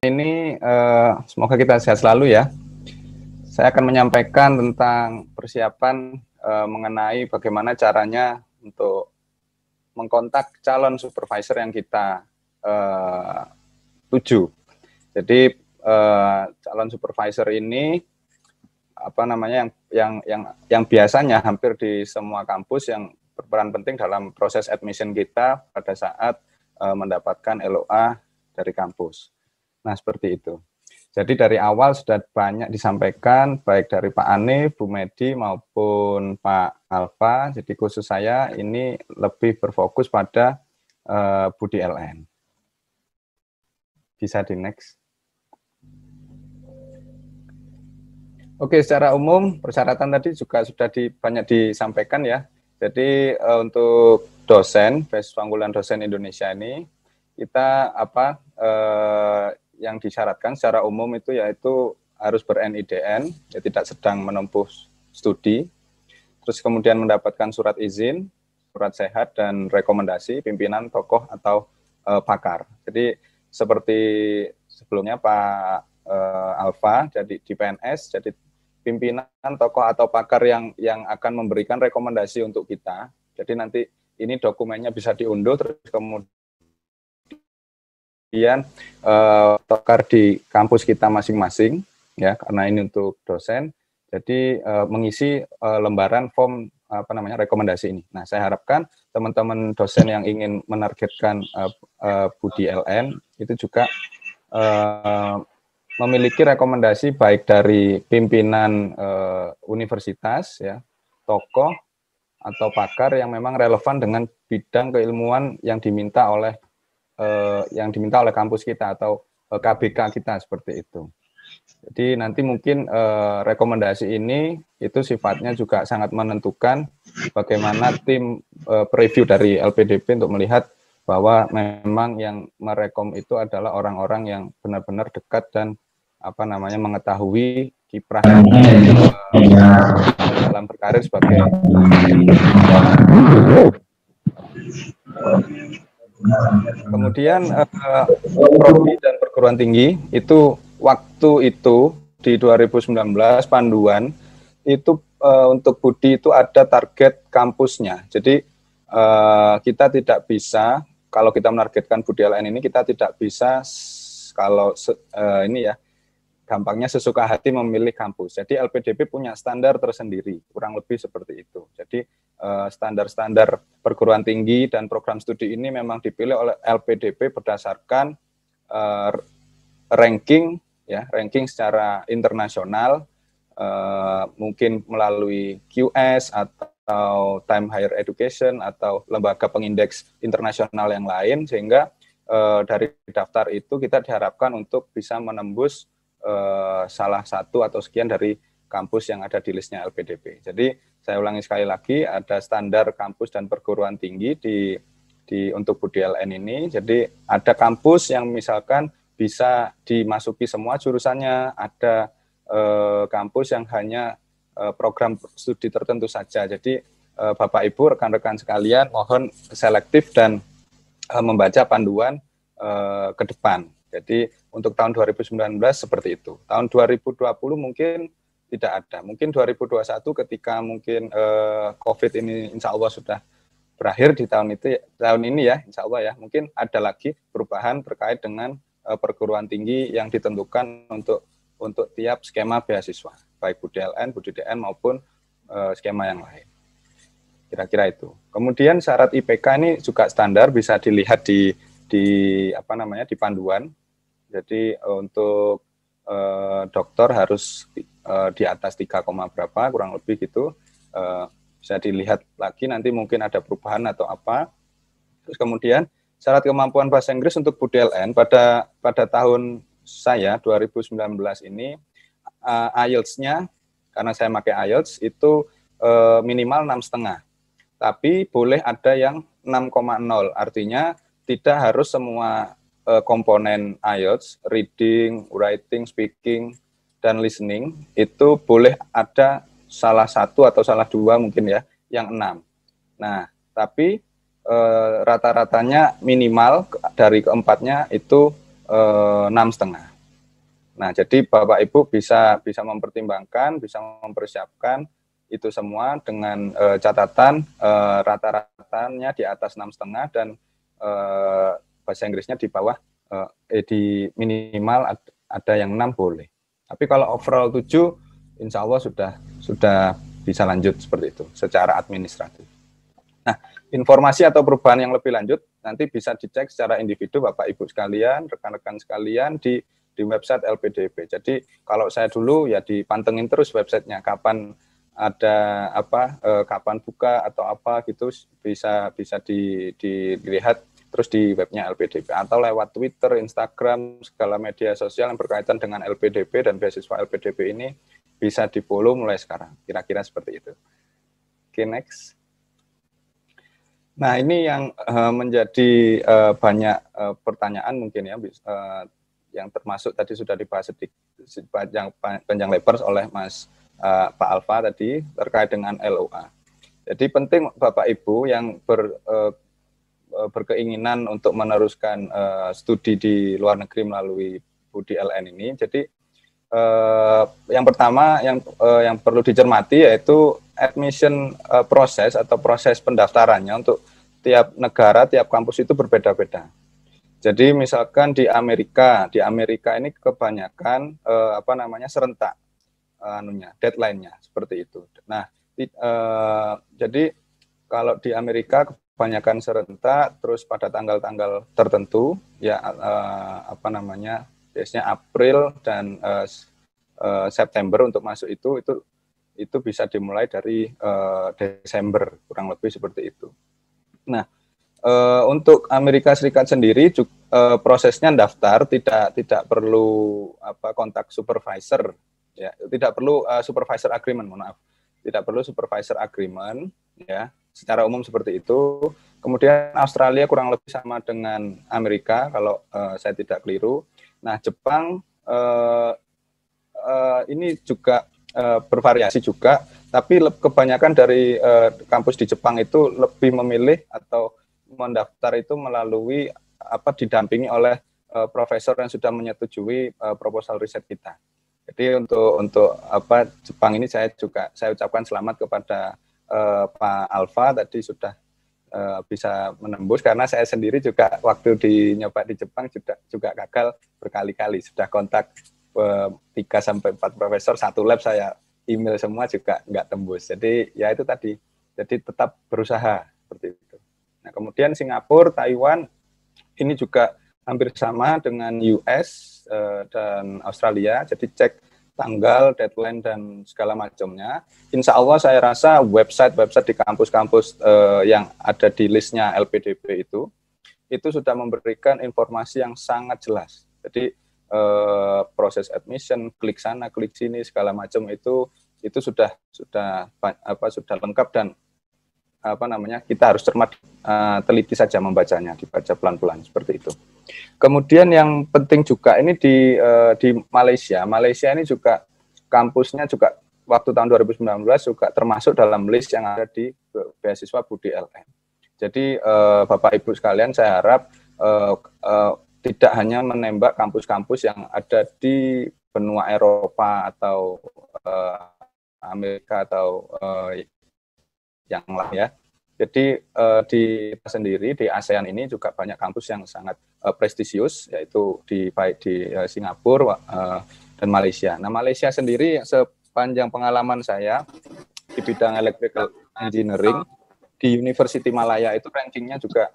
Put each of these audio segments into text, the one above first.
Ini semoga kita sehat selalu ya. Saya akan menyampaikan tentang persiapan mengenai bagaimana caranya untuk mengkontak calon supervisor yang kita tuju. Jadi calon supervisor ini yang biasanya hampir di semua kampus yang berperan penting dalam proses admission kita pada saat mendapatkan LOA dari kampus. Nah, seperti itu. Jadi dari awal sudah banyak disampaikan, baik dari Pak Ane, Bu Medi, maupun Pak Alfa. Jadi khusus saya ini lebih berfokus pada Budi LN. Bisa di next. Oke, secara umum persyaratan tadi juga sudah banyak disampaikan ya. Jadi untuk dosen, beasiswa unggulan dosen Indonesia ini, kita yang disyaratkan secara umum itu yaitu harus ber-NIDN, ya tidak sedang menempuh studi, terus kemudian mendapatkan surat izin, surat sehat, dan rekomendasi pimpinan, tokoh, atau pakar. Jadi seperti sebelumnya Pak Alfa, jadi di PNS, jadi pimpinan, tokoh, atau pakar yang akan memberikan rekomendasi untuk kita. Jadi nanti ini dokumennya bisa diunduh, terus kemudian tokar di kampus kita masing-masing, ya, karena ini untuk dosen. Jadi mengisi lembaran form rekomendasi ini. Nah, saya harapkan teman-teman dosen yang ingin menargetkan Budi LN itu juga memiliki rekomendasi baik dari pimpinan universitas, ya, tokoh atau pakar yang memang relevan dengan bidang keilmuan yang diminta oleh kampus kita atau KBK kita, seperti itu. Jadi nanti mungkin rekomendasi ini itu sifatnya juga sangat menentukan bagaimana tim preview dari LPDP untuk melihat bahwa memang yang merekom itu adalah orang-orang yang benar-benar dekat dan mengetahui kiprah dalam berkarir sebagai kemudian prodi dan perguruan tinggi itu waktu itu di 2019 panduan itu untuk Budi itu ada target kampusnya. Jadi kita tidak bisa, kalau kita menargetkan Budi LN ini, kita tidak bisa gampangnya sesuka hati memilih kampus. Jadi LPDP punya standar tersendiri, kurang lebih seperti itu. Jadi standar-standar perguruan tinggi dan program studi ini memang dipilih oleh LPDP berdasarkan ranking secara internasional, mungkin melalui QS atau Time Higher Education atau lembaga pengindeks internasional yang lain, sehingga dari daftar itu kita diharapkan untuk bisa menembus salah satu atau sekian dari kampus yang ada di listnya LPDP. Jadi saya ulangi sekali lagi, ada standar kampus dan perguruan tinggi untuk Budi LN ini. Jadi ada kampus yang misalkan bisa dimasuki semua jurusannya, ada kampus yang hanya program studi tertentu saja. Jadi Bapak Ibu, rekan-rekan sekalian, mohon selektif dan membaca panduan ke depan. Jadi untuk tahun 2019 seperti itu. Tahun 2020 mungkin tidak ada. Mungkin 2021 ketika mungkin COVID ini insya Allah sudah berakhir di tahun ini ya, insya Allah ya. Mungkin ada lagi perubahan terkait dengan perguruan tinggi yang ditentukan untuk tiap skema beasiswa, baik Budi LN, Budi DN maupun skema yang lain. Kira-kira itu. Kemudian syarat IPK ini juga standar, bisa dilihat di panduan. Jadi untuk dokter harus di atas 3, berapa, kurang lebih gitu. Bisa dilihat lagi nanti mungkin ada perubahan atau apa. Terus kemudian syarat kemampuan bahasa Inggris untuk Budi LN pada tahun saya 2019 ini IELTS-nya, karena saya pakai IELTS itu minimal 6,5. Tapi boleh ada yang 6,0. Artinya tidak harus semua komponen IELTS, reading, writing, speaking, dan listening, itu boleh ada salah satu atau salah dua mungkin ya, yang 6. Nah, tapi rata-ratanya minimal dari keempatnya itu 6,5. Nah, jadi Bapak Ibu bisa mempertimbangkan, bisa mempersiapkan itu semua dengan catatan rata-ratanya di atas 6,5 dan bahasa Inggrisnya di bawah di minimal ada yang 6 boleh. Tapi kalau overall 7, insya Allah sudah bisa lanjut seperti itu secara administratif. Nah, informasi atau perubahan yang lebih lanjut nanti bisa dicek secara individu Bapak Ibu sekalian, rekan-rekan sekalian di website LPDP. Jadi kalau saya dulu ya dipantengin terus websitenya, kapan ada apa, kapan buka atau apa gitu, bisa dilihat terus di webnya LPDP atau lewat Twitter, Instagram, segala media sosial yang berkaitan dengan LPDP dan beasiswa LPDP ini bisa di-follow mulai sekarang. Kira-kira seperti itu. Oke, next. Nah, ini yang menjadi banyak pertanyaan mungkin ya, yang termasuk tadi sudah dibahas panjang lebar oleh Mas Pak Alfa tadi terkait dengan LOA. Jadi penting Bapak Ibu yang berkeinginan untuk meneruskan studi di luar negeri melalui Budi LN ini. Jadi yang pertama yang perlu dicermati yaitu admission proses atau proses pendaftarannya untuk tiap negara, tiap kampus itu berbeda-beda. Jadi misalkan di Amerika ini kebanyakan serentak deadline-nya seperti itu. Nah, jadi kalau di Amerika kebanyakan serentak, terus pada tanggal-tanggal tertentu ya biasanya April dan September untuk masuk itu bisa dimulai dari Desember kurang lebih seperti itu. Nah, untuk Amerika Serikat sendiri prosesnya daftar tidak perlu kontak supervisor ya, tidak perlu supervisor agreement, mohon maaf. Tidak perlu supervisor agreement ya, secara umum seperti itu. Kemudian Australia kurang lebih sama dengan Amerika kalau saya tidak keliru. Nah, Jepang ini juga bervariasi juga, tapi kebanyakan dari kampus di Jepang itu lebih memilih atau mendaftar itu melalui didampingi oleh profesor yang sudah menyetujui proposal riset kita. Jadi untuk Jepang ini saya ucapkan selamat kepada Pak Alfa tadi sudah bisa menembus, karena saya sendiri juga waktu nyoba di Jepang juga gagal berkali-kali, sudah kontak 3-4 profesor, satu lab saya email semua juga nggak tembus. Jadi ya itu tadi, jadi tetap berusaha seperti itu. Nah, kemudian Singapura, Taiwan ini juga hampir sama dengan US dan Australia. Jadi cek tanggal, deadline dan segala macamnya. Insya Allah saya rasa website di kampus-kampus yang ada di listnya LPDP itu sudah memberikan informasi yang sangat jelas. Jadi proses admission, klik sana, klik sini, segala macam itu sudah lengkap dan kita harus cermat, teliti saja membacanya, dibaca pelan-pelan seperti itu. Kemudian yang penting juga ini di Malaysia ini juga kampusnya juga waktu tahun 2019 juga termasuk dalam list yang ada di beasiswa Budi LN. Jadi Bapak Ibu sekalian, saya harap tidak hanya menembak kampus-kampus yang ada di benua Eropa atau Amerika atau yang lain ya. Jadi di sendiri di ASEAN ini juga banyak kampus yang sangat prestisius, yaitu baik di Singapura dan Malaysia. Nah, Malaysia sendiri sepanjang pengalaman saya di bidang electrical engineering di University Malaya itu rankingnya juga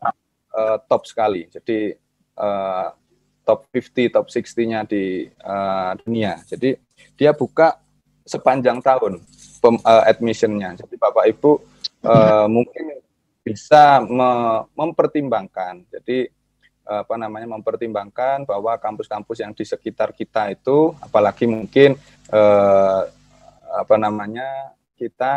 top sekali. Jadi top 50, top 60-nya di dunia. Jadi dia buka sepanjang tahun admission-nya. Jadi Bapak Ibu mungkin bisa mempertimbangkan. Jadi mempertimbangkan bahwa kampus-kampus yang di sekitar kita itu, apalagi mungkin kita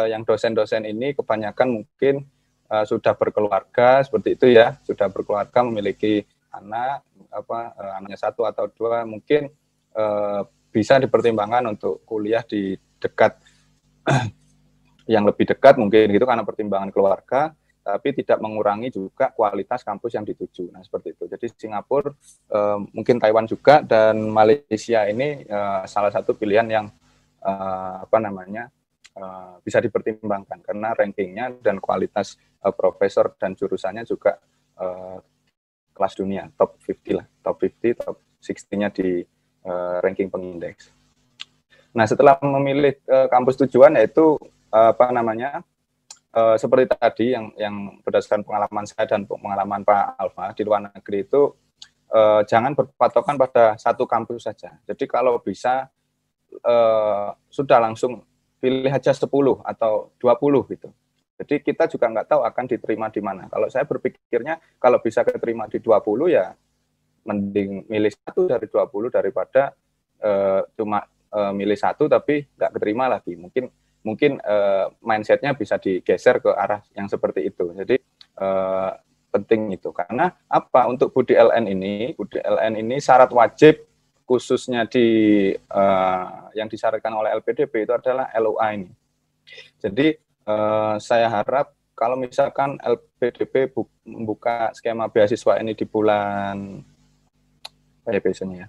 yang dosen-dosen ini kebanyakan mungkin sudah berkeluarga seperti itu ya, sudah berkeluarga, memiliki anak, anaknya 1 atau 2, mungkin bisa dipertimbangkan untuk kuliah di dekat yang lebih dekat mungkin gitu karena pertimbangan keluarga. tapi tidak mengurangi juga kualitas kampus yang dituju. Nah, seperti itu. Jadi Singapura, mungkin Taiwan juga, dan Malaysia ini salah satu pilihan yang bisa dipertimbangkan karena rankingnya dan kualitas profesor dan jurusannya juga kelas dunia, top 50 lah, top 50, top 60-nya di ranking pengindeks. Nah, setelah memilih kampus tujuan, yaitu seperti tadi yang berdasarkan pengalaman saya dan pengalaman Pak Alfa di luar negeri itu, jangan berpatokan pada satu kampus saja. Jadi kalau bisa sudah langsung pilih aja 10 atau 20 gitu. Jadi kita juga nggak tahu akan diterima di mana. Kalau saya berpikirnya kalau bisa keterima di 20 ya mending milih 1 dari 20 daripada cuma milih 1 tapi nggak keterima lagi. Mungkin mindsetnya bisa digeser ke arah yang seperti itu. Jadi penting itu. Karena apa? Untuk Budi LN ini syarat wajib khususnya yang disyaratkan oleh LPDP itu adalah LOA ini. Jadi saya harap kalau misalkan LPDP membuka skema beasiswa ini di bulan biasanya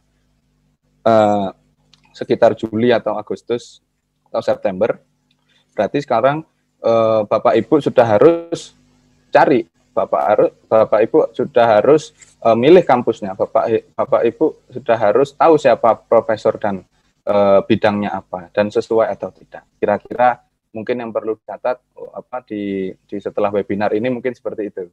sekitar Juli atau Agustus atau September, berarti sekarang Bapak Ibu sudah harus cari, Bapak Ibu sudah harus milih kampusnya, Bapak Ibu sudah harus tahu siapa profesor dan bidangnya apa dan sesuai atau tidak. Kira-kira mungkin yang perlu dicatat di setelah webinar ini mungkin seperti itu.